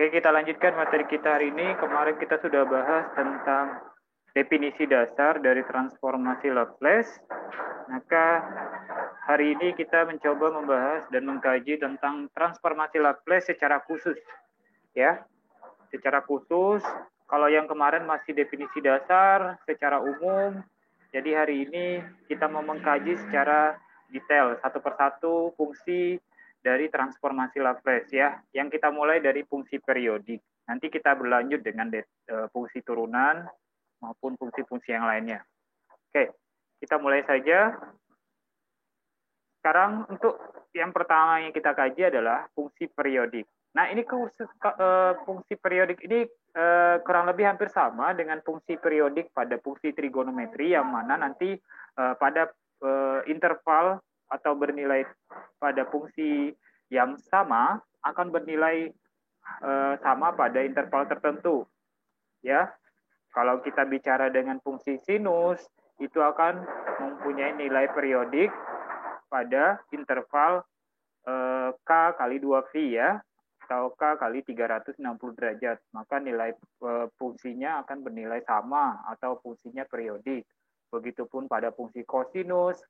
Oke, kita lanjutkan materi kita hari ini. Kemarin kita sudah bahas tentang definisi dasar dari transformasi Laplace. Maka hari ini kita mencoba membahas dan mengkaji tentang transformasi Laplace secara khusus. Ya, secara khusus. Kalau yang kemarin masih definisi dasar secara umum, jadi hari ini kita mau mengkaji secara detail satu persatu fungsi dari transformasi Laplace ya, yang kita mulai dari fungsi periodik. Nanti kita berlanjut dengan fungsi turunan maupun fungsi-fungsi yang lainnya. Oke, kita mulai saja. Sekarang untuk yang pertama yang kita kaji adalah fungsi periodik. Nah, ini fungsi periodik ini kurang lebih hampir sama dengan fungsi periodik pada fungsi trigonometri, yang mana nanti pada interval atau bernilai pada fungsi yang sama akan bernilai sama pada interval tertentu. Ya, kalau kita bicara dengan fungsi sinus, itu akan mempunyai nilai periodik pada interval K kali 2V ya, atau K kali 360 derajat. Maka nilai fungsinya akan bernilai sama atau fungsinya periodik. Begitupun pada fungsi kosinus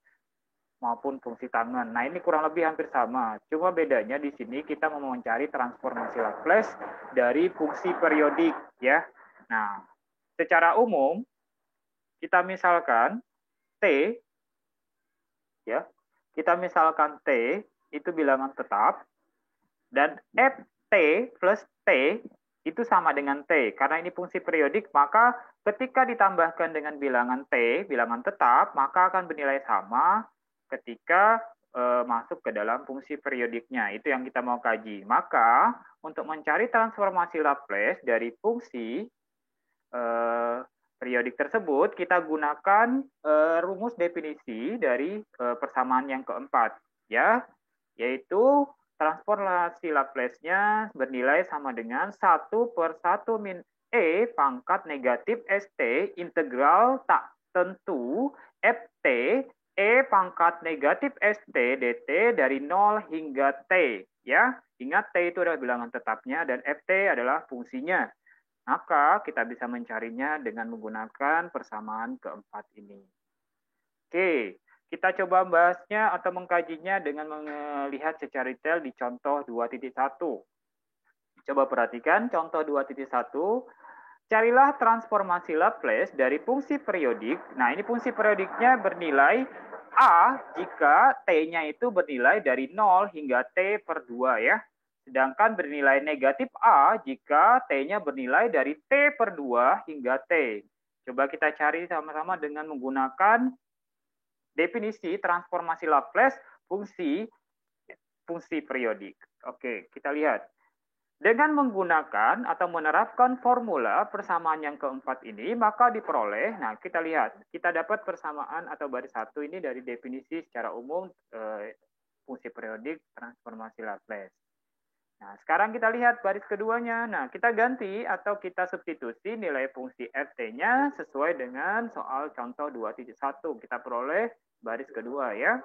maupun fungsi tangen. Nah, ini kurang lebih hampir sama. Cuma bedanya di sini kita mau mencari transformasi Laplace dari fungsi periodik ya. Nah, secara umum kita misalkan T ya. Kita misalkan T itu bilangan tetap, dan Ft plus T itu sama dengan T. Karena ini fungsi periodik, maka ketika ditambahkan dengan bilangan T, bilangan tetap, maka akan bernilai sama ketika masuk ke dalam fungsi periodiknya. Itu yang kita mau kaji. Maka untuk mencari transformasi Laplace dari fungsi periodik tersebut, kita gunakan rumus definisi dari persamaan yang keempat, ya, yaitu transformasi Laplace-nya bernilai sama dengan 1/1 min E pangkat negatif ST integral tak tentu FT E pangkat negatif ST DT dari 0 hingga T. Ya, ingat T itu adalah bilangan tetapnya dan FT adalah fungsinya. Maka kita bisa mencarinya dengan menggunakan persamaan keempat ini. Oke, kita coba membahasnya atau mengkajinya dengan melihat secara detail di contoh 2.1. Coba perhatikan contoh 2.1. Carilah transformasi Laplace dari fungsi periodik. Nah, ini fungsi periodiknya bernilai A jika T-nya itu bernilai dari 0 hingga T per 2 ya. Sedangkan bernilai negatif A jika T-nya bernilai dari T per 2 hingga T. Coba kita cari sama-sama dengan menggunakan definisi transformasi Laplace fungsi periodik. Oke, kita lihat. Dengan menggunakan atau menerapkan formula persamaan yang keempat ini, maka diperoleh, nah kita lihat, kita dapat persamaan atau baris satu ini dari definisi secara umum fungsi periodik transformasi Laplace. Nah, sekarang kita lihat baris keduanya. Nah, kita ganti atau kita substitusi nilai fungsi Ft-nya sesuai dengan soal contoh 2.1. Kita peroleh baris kedua ya.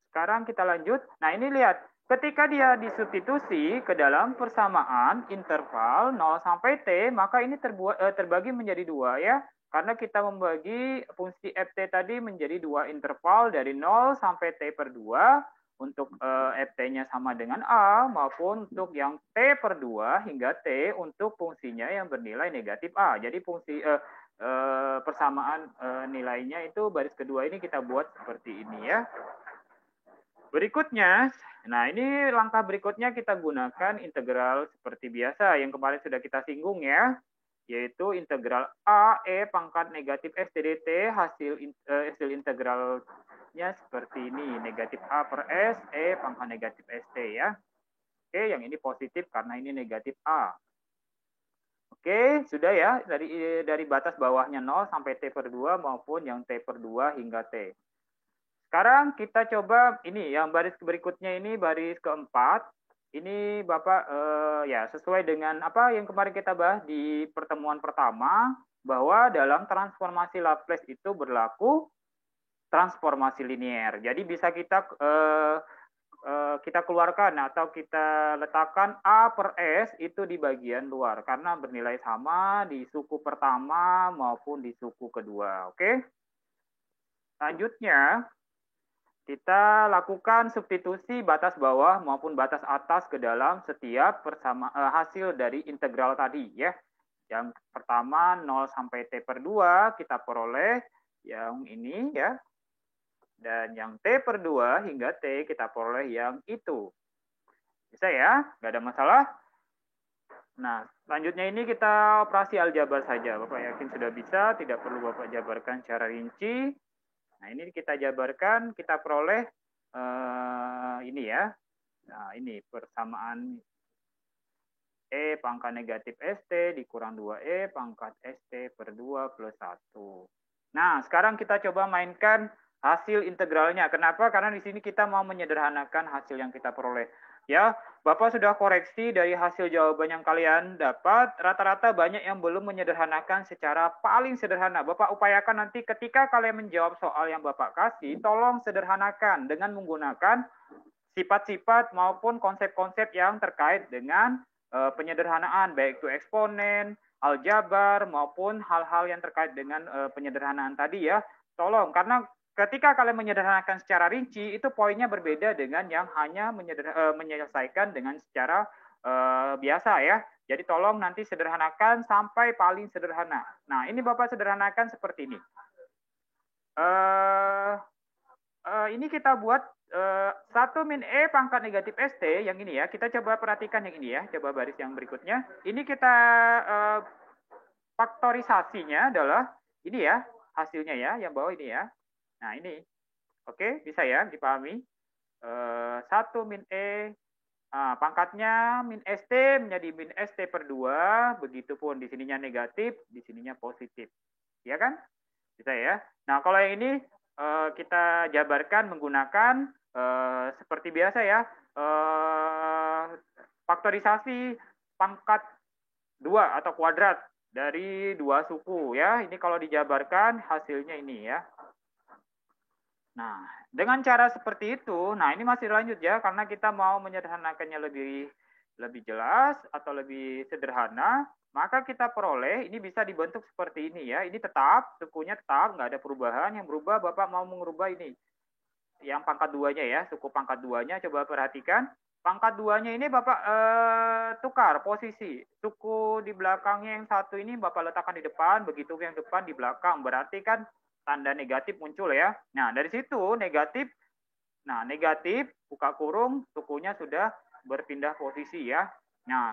Sekarang kita lanjut. Nah, ini lihat. Ketika dia disubstitusi ke dalam persamaan interval 0 sampai T, maka ini terbagi menjadi dua ya. Karena kita membagi fungsi Ft tadi menjadi dua interval dari 0 sampai T per 2 untuk Ft-nya sama dengan A, maupun untuk yang T per 2 hingga T untuk fungsinya yang bernilai negatif A. Jadi fungsi persamaan nilainya itu baris kedua ini kita buat seperti ini ya. Berikutnya, nah ini langkah berikutnya kita gunakan integral seperti biasa yang kemarin sudah kita singgung ya, yaitu integral A E pangkat negatif S dt hasil integralnya seperti ini, negatif A per S E pangkat negatif ST ya. Oke, yang ini positif karena ini negatif A. Oke, sudah ya, dari batas bawahnya 0 sampai T per 2 maupun yang T per 2 hingga T. Sekarang kita coba ini yang baris berikutnya ini baris keempat. Ini Bapak ya sesuai dengan apa yang kemarin kita bahas di pertemuan pertama, bahwa dalam transformasi Laplace itu berlaku transformasi linier. Jadi bisa kita kita keluarkan atau kita letakkan A per S itu di bagian luar karena bernilai sama di suku pertama maupun di suku kedua. Oke. Selanjutnya kita lakukan substitusi batas bawah maupun batas atas ke dalam setiap hasil dari integral tadi ya. Yang pertama 0 sampai T per 2 kita peroleh yang ini ya. Dan yang T per 2 hingga T kita peroleh yang itu. Bisa ya? Nggak ada masalah? Nah, selanjutnya ini kita operasi aljabar saja. Bapak yakin sudah bisa, tidak perlu Bapak jabarkan secara rinci. Nah, ini kita jabarkan, kita peroleh ini ya. Nah, ini persamaan E pangkat negatif ST dikurang 2E pangkat ST per 2 plus 1. Nah, sekarang kita coba mainkan hasil integralnya. Kenapa? Karena di sini kita mau menyederhanakan hasil yang kita peroleh. Ya, Bapak sudah koreksi dari hasil jawaban yang kalian dapat. Rata-rata banyak yang belum menyederhanakan secara paling sederhana. Bapak upayakan nanti ketika kalian menjawab soal yang Bapak kasih, tolong sederhanakan dengan menggunakan sifat-sifat maupun konsep-konsep yang terkait dengan penyederhanaan, baik itu eksponen, aljabar, maupun hal-hal yang terkait dengan penyederhanaan tadi ya. Tolong, karena ketika kalian menyederhanakan secara rinci, itu poinnya berbeda dengan yang hanya menyelesaikan dengan secara biasa ya. Jadi tolong nanti sederhanakan sampai paling sederhana. Nah, ini Bapak sederhanakan seperti ini. Ini kita buat 1 min E pangkat negatif ST, yang ini ya. Kita coba perhatikan yang ini ya. Coba baris yang berikutnya. Ini kita faktorisasinya adalah ini ya. Hasilnya ya, yang bawah ini ya. Nah, ini. Oke, bisa ya dipahami. 1 min E, pangkatnya min ST menjadi min ST per 2. Begitupun di sininya negatif, di sininya positif. Ya kan? Bisa ya. Nah, kalau yang ini kita jabarkan menggunakan seperti biasa ya, faktorisasi pangkat 2 atau kuadrat dari 2 suku ya. Ini kalau dijabarkan hasilnya ini ya. Nah, dengan cara seperti itu, nah ini masih lanjut ya, karena kita mau menyederhanakannya lebih jelas atau lebih sederhana, maka kita peroleh, ini bisa dibentuk seperti ini ya. Ini tetap, sukunya tetap, nggak ada perubahan. Yang berubah, Bapak mau mengubah ini. Yang pangkat 2-nya ya, suku pangkat 2-nya, coba perhatikan. Pangkat 2-nya ini Bapak tukar posisi. Suku di belakangnya yang satu ini Bapak letakkan di depan, begitu yang depan di belakang. Berarti kan tanda negatif muncul ya. Nah, dari situ negatif, nah negatif, buka kurung, sukunya sudah berpindah posisi ya. Nah,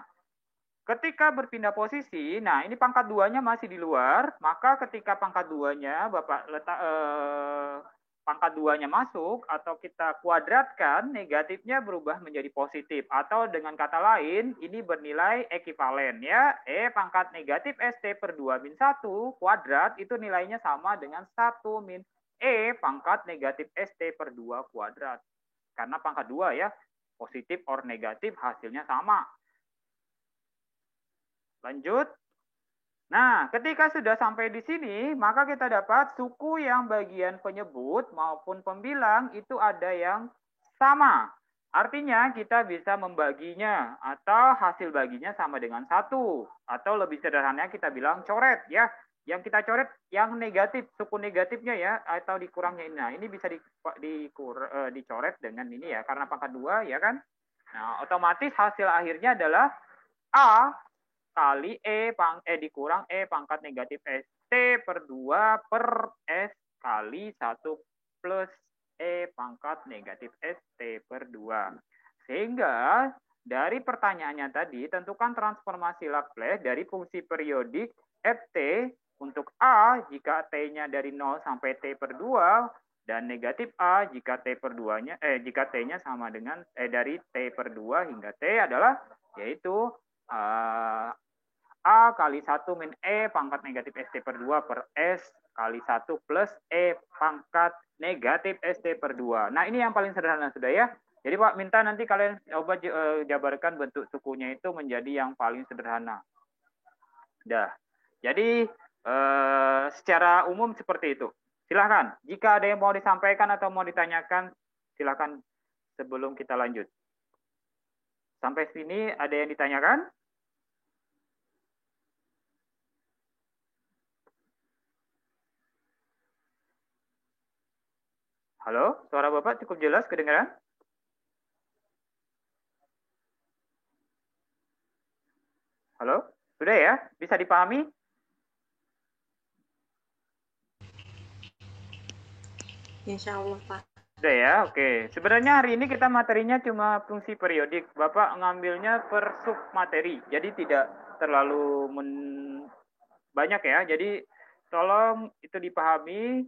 ketika berpindah posisi, nah ini pangkat 2-nya masih di luar, maka ketika pangkat 2-nya Bapak letak pangkat 2-nya masuk atau kita kuadratkan, negatifnya berubah menjadi positif. Atau dengan kata lain, ini bernilai ekivalen ya. E pangkat negatif ST per 2 min 1 kuadrat itu nilainya sama dengan 1 min E pangkat negatif ST per 2 kuadrat. Karena pangkat 2 ya, positif or negatif hasilnya sama. Lanjut. Nah, ketika sudah sampai di sini, maka kita dapat suku yang bagian penyebut maupun pembilang itu ada yang sama. Artinya kita bisa membaginya atau hasil baginya sama dengan 1. Atau lebih sederhananya kita bilang coret ya. Yang kita coret yang negatif, suku negatifnya ya, atau dikurangnya ini. Nah, ini bisa dicoret dengan ini ya, karena pangkat 2 ya kan. Nah, otomatis hasil akhirnya adalah A kali dikurang E pangkat negatif ST per 2 per S kali 1 plus E pangkat negatif ST per 2. Sehingga dari pertanyaannya tadi, tentukan transformasi Laplace dari fungsi periodik Ft untuk A jika T-nya dari 0 sampai T per 2 dan negatif A jika T per 2-nya jika T-nya sama dengan dari T per 2 hingga T adalah yaitu A kali 1 min E pangkat negatif ST per 2 per S kali 1 plus E pangkat negatif ST per 2. Nah, ini yang paling sederhana sudah ya. Jadi Pak, minta nanti kalian coba jabarkan bentuk sukunya itu menjadi yang paling sederhana. Dah. Jadi, secara umum seperti itu. Silahkan. Jika ada yang mau disampaikan atau mau ditanyakan, silahkan sebelum kita lanjut? Sampai sini ada yang ditanyakan? Halo, suara Bapak cukup jelas kedengaran? Halo, sudah ya? Bisa dipahami? Insya Allah, Pak. Sudah ya, oke. Sebenarnya hari ini kita materinya cuma fungsi periodik. Bapak ngambilnya per sub materi, jadi tidak terlalu banyak ya. Jadi tolong itu dipahami